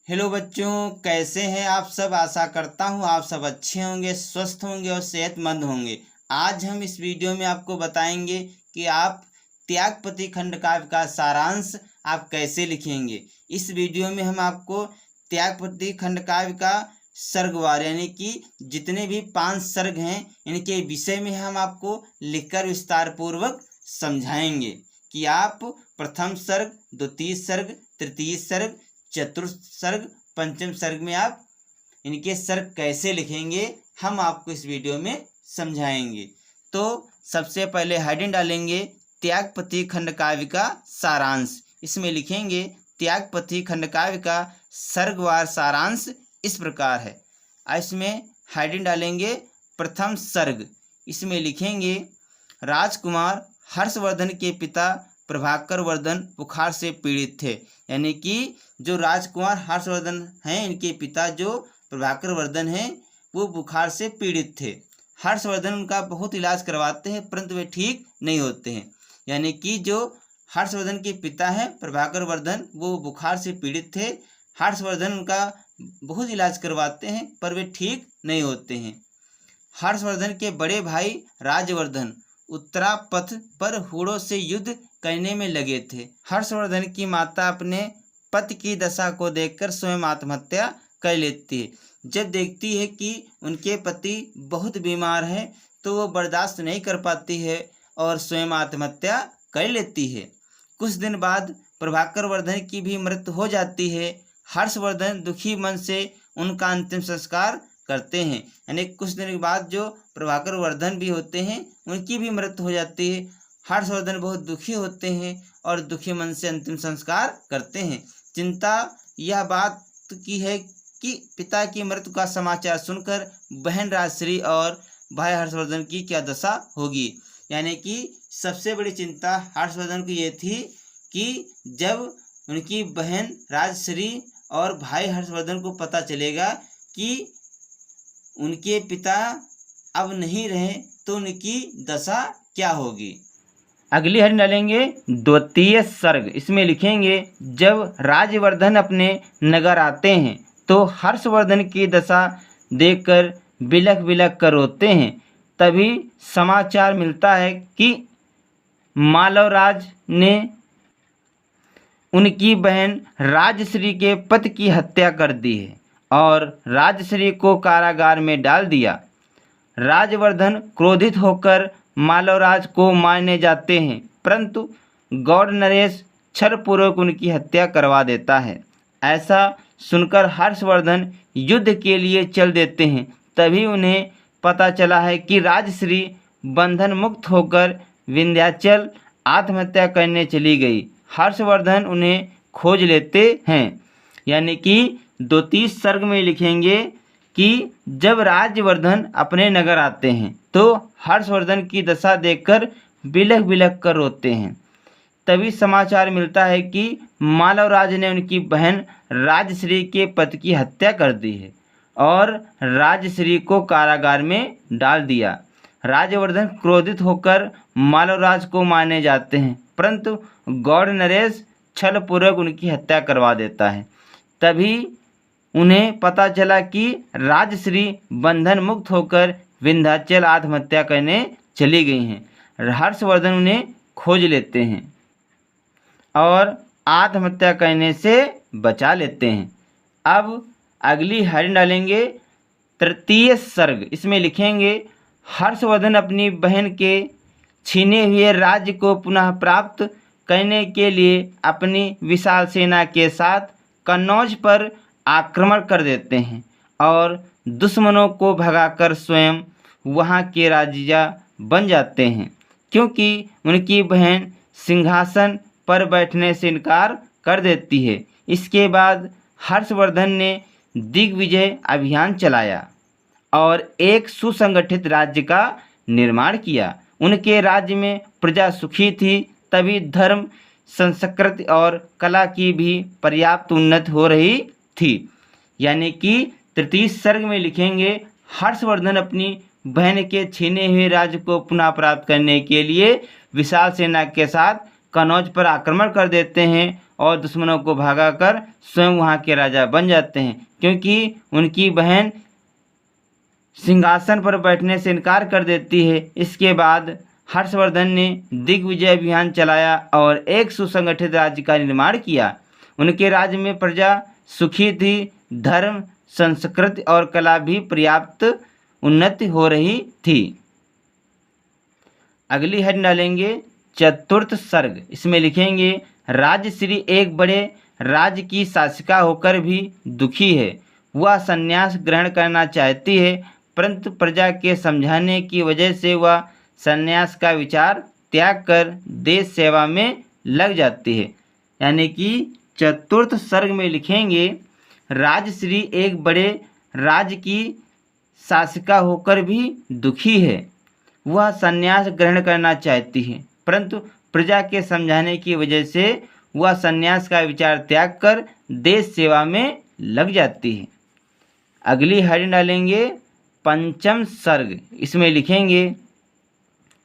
Hello बच्चों, कैसे हैं आप सब। आशा करता हूं आप सब अच्छे होंगे, स्वस्थ होंगे और सेहतमंद होंगे। आज हम इस वीडियो में आपको बताएंगे कि आप त्यागपति खंड काव्य का सारांश आप कैसे लिखेंगे। इस वीडियो में हम आपको त्यागपति खंड काव्य का सर्गवार यानी कि जितने भी 5 सर्ग हैं इनके विषय में हम आपको लिखकर विस्तार पूर्वक समझाएंगे कि आप प्रथम सर्ग, द्वितीय सर्ग, तृतीय सर्ग, चतुर्थ सर्ग, पंचम सर्ग में आप इनके सर्ग कैसे लिखेंगे हम आपको इस वीडियो में समझाएंगे। तो सबसे पहले हेडिंग डालेंगे त्यागपति खंड काव्य का सारांश। इसमें लिखेंगे त्यागपति खंड काव्य का सर्गवार सारांश इस प्रकार है। इसमें हेडिंग डालेंगे प्रथम सर्ग। इसमें लिखेंगे राजकुमार हर्षवर्धन के पिता प्रभाकर वर्धन बुखार से पीड़ित थे। यानी कि जो राजकुमार हर्षवर्धन हैं इनके पिता जो प्रभाकर वर्धन हैं वो बुखार से पीड़ित थे। हर्षवर्धन उनका बहुत इलाज करवाते हैं परंतु वे ठीक नहीं होते हैं। यानी कि जो हर्षवर्धन के पिता हैं प्रभाकर वर्धन वो बुखार से पीड़ित थे। हर्षवर्धन उनका बहुत इलाज करवाते हैं पर वे ठीक नहीं होते हैं। हर्षवर्धन के बड़े भाई राजवर्धन उत्तरापथ पर हूणों से युद्ध करने में लगे थे। हर्षवर्धन की माता अपने पति की दशा को देखकर स्वयं आत्महत्या कर लेती है। जब देखती है कि उनके पति बहुत बीमार हैं तो वो बर्दाश्त नहीं कर पाती है और स्वयं आत्महत्या कर लेती है। कुछ दिन बाद प्रभाकर वर्धन की भी मृत्यु हो जाती है। हर्षवर्धन दुखी मन से उनका अंतिम संस्कार करते हैं। यानी कुछ दिन के बाद जो प्रभाकर वर्धन भी होते हैं उनकी भी मृत्यु हो जाती है। हर्षवर्धन बहुत दुखी होते हैं और दुखी मन से अंतिम संस्कार करते हैं। चिंता यह बात की है कि पिता की मृत्यु का समाचार सुनकर बहन राजश्री और भाई हर्षवर्धन की क्या दशा होगी। यानी कि सबसे बड़ी चिंता हर्षवर्धन को ये थी कि जब उनकी बहन राजश्री और भाई हर्षवर्धन को पता चलेगा कि उनके पिता अब नहीं रहे तो उनकी दशा क्या होगी। अगली हेडिंग डालेंगे द्वितीय सर्ग। इसमें लिखेंगे जब राजवर्धन अपने नगर आते हैं तो हर्षवर्धन की दशा देखकर बिलख बिलख कर रोते हैं। तभी समाचार मिलता है कि मालवराज ने उनकी बहन राजश्री के पति की हत्या कर दी है और राजश्री को कारागार में डाल दिया। राजवर्धन क्रोधित होकर मालवराज को मारने जाते हैं परंतु गौड़ नरेश छलपूर्वक उनकी हत्या करवा देता है। ऐसा सुनकर हर्षवर्धन युद्ध के लिए चल देते हैं। तभी उन्हें पता चला है कि राजश्री बंधन मुक्त होकर विंध्याचल आत्महत्या करने चली गई। हर्षवर्धन उन्हें खोज लेते हैं। यानी कि द्वितीय सर्ग में लिखेंगे कि जब राजवर्धन अपने नगर आते हैं तो हर्षवर्धन की दशा देखकर बिलख बिलख कर रोते हैं। तभी समाचार मिलता है कि मालवराज ने उनकी बहन राजश्री के पति की हत्या कर दी है और राजश्री को कारागार में डाल दिया। राजवर्धन क्रोधित होकर मालवराज को मारने जाते हैं परंतु गौड़ नरेश छलपूर्वक उनकी हत्या करवा देता है। तभी उन्हें पता चला कि राजश्री बंधन मुक्त होकर विंध्याचल आत्महत्या करने चली गई हैं। हर्षवर्धन उन्हें खोज लेते हैं और आत्महत्या करने से बचा लेते हैं। अब अगली हेडिंग डालेंगे तृतीय सर्ग। इसमें लिखेंगे हर्षवर्धन अपनी बहन के छीने हुए राज्य को पुनः प्राप्त करने के लिए अपनी विशाल सेना के साथ कन्नौज पर आक्रमण कर देते हैं और दुश्मनों को भगाकर स्वयं वहां के राजा बन जाते हैं क्योंकि उनकी बहन सिंहासन पर बैठने से इनकार कर देती है। इसके बाद हर्षवर्धन ने दिग्विजय अभियान चलाया और एक सुसंगठित राज्य का निर्माण किया। उनके राज्य में प्रजा सुखी थी। तभी धर्म, संस्कृति और कला की भी पर्याप्त उन्नति हो रही थी। यानी कि तृतीय सर्ग में लिखेंगे हर्षवर्धन अपनी बहन के छीने हुए राज्य को पुनः प्राप्त करने के लिए विशाल सेना के साथ कन्नौज पर आक्रमण कर देते हैं और दुश्मनों को भगाकर स्वयं वहाँ के राजा बन जाते हैं, क्योंकि उनकी बहन सिंहासन पर बैठने से इनकार कर देती है। इसके बाद हर्षवर्धन ने दिग्विजय अभियान चलाया और एक सुसंगठित राज्य का निर्माण किया। उनके राज्य में प्रजा सुखी थी, धर्म, संस्कृति और कला भी पर्याप्त उन्नति हो रही थी। अगली हेड डालेंगे चतुर्थ सर्ग। इसमें लिखेंगे राजश्री एक बड़े राज्य की शासिका होकर भी दुखी है। वह संन्यास ग्रहण करना चाहती है, परंतु प्रजा के समझाने की वजह से वह संन्यास का विचार त्याग कर देश सेवा में लग जाती है। यानी कि चतुर्थ सर्ग में लिखेंगे राजश्री एक बड़े राज्य की शासिका होकर भी दुखी है। वह संन्यास ग्रहण करना चाहती है, परंतु प्रजा के समझाने की वजह से वह संन्यास का विचार त्याग कर देश सेवा में लग जाती है। अगली हेडिंग डालेंगे पंचम सर्ग। इसमें लिखेंगे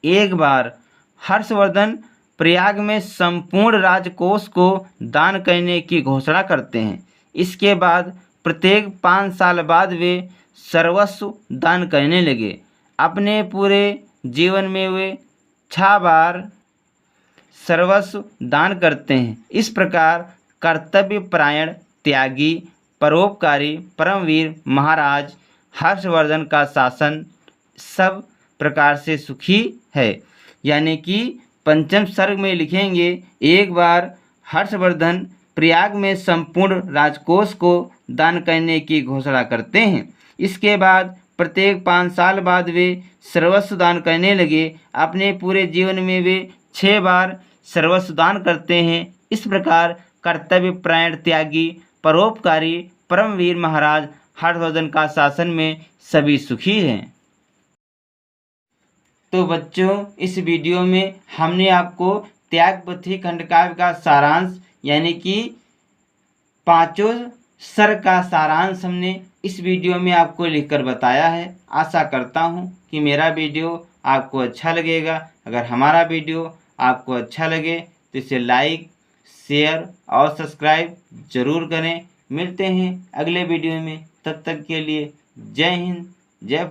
एक बार हर्षवर्धन प्रयाग में संपूर्ण राजकोष को दान करने की घोषणा करते हैं। इसके बाद प्रत्येक 5 साल बाद वे सर्वस्व दान करने लगे। अपने पूरे जीवन में वे 6 बार सर्वस्व दान करते हैं। इस प्रकार कर्तव्यपरायण, त्यागी, परोपकारी, परमवीर महाराज हर्षवर्धन का शासन सब प्रकार से सुखी है। यानी कि पंचम सर्ग में लिखेंगे एक बार हर्षवर्धन प्रयाग में संपूर्ण राजकोष को दान करने की घोषणा करते हैं। इसके बाद प्रत्येक 5 साल बाद वे सर्वस्व दान करने लगे। अपने पूरे जीवन में वे 6 बार सर्वस्व दान करते हैं। इस प्रकार कर्तव्यपरायण, त्यागी, परोपकारी, परमवीर महाराज हर्षवर्धन का शासन में सभी सुखी हैं। तो बच्चों, इस वीडियो में हमने आपको त्यागपथी खंडकाव्य का सारांश यानी कि 5 सर्ग का सारांश हमने इस वीडियो में आपको लिखकर बताया है। आशा करता हूँ कि मेरा वीडियो आपको अच्छा लगेगा। अगर हमारा वीडियो आपको अच्छा लगे तो इसे लाइक, शेयर और सब्सक्राइब जरूर करें। मिलते हैं अगले वीडियो में, तब तक के लिए जय हिंद, जय